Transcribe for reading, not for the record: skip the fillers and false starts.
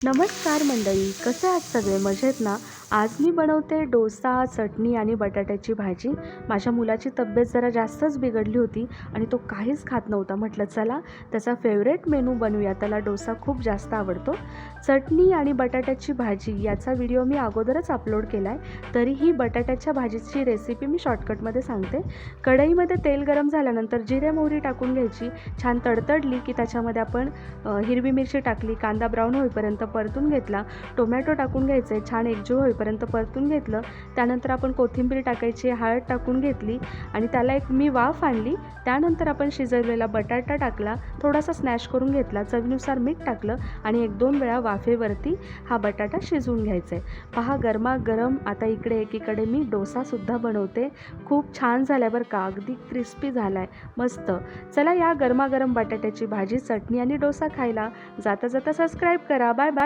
नमस्कार मंडळी, कसे आहात सगळे? मजेत ना? आज मी बनवते डोसा, चटणी आणि बटाट्याची भाजी. माझ्या मुलाची तब्येत जरा जास्तच बिघडली होती आणि तो काहीच खात नव्हता. म्हटलं चला त्याचा फेवरेट मेनू बनवूया. त्याला डोसा खूप जास्त आवडतो. चटणी आणि बटाट्याची भाजी याचा व्हिडिओ मी अगोदरच अपलोड केला आहे. तरीही बटाट्याच्या भाजीची रेसिपी मी शॉर्टकटमध्ये सांगते. कढईमध्ये तेल गरम झाल्यानंतर जिरे मोहरी टाकून घ्यायची. छान तडतडली की त्याच्यामध्ये आपण हिरवी मिरची टाकली, कांदा ब्राऊन होईपर्यंत परतून घेतला, टोमॅटो टाकून घ्यायचे, छान एकजीव होईपर्यंत परतून घेतलं. त्यानंतर आपण कोथिंबीर टाकायची, हळद टाकून घेतली आणि त्याला एक मी वाफ आणली. त्यानंतर आपण शिजवलेला बटाटा टाकला, थोडासा स्मॅश करून घेतला, चवीनुसार मीठ टाकलं आणि 1-2 वेळा वाफेवरती हा बटाटा शिजवून घ्यायचा आहे. पहा गरमागरम आता इकडे एकीकडे मी डोसासुद्धा बनवते. खूप छान झाला आहे बरं का, अगदी क्रिस्पी झाला आहे, मस्त. चला या गरमागरम बटाट्याची भाजी, चटणी आणि डोसा खायला. जाता जाता सबस्क्राईब करा. Bye bye.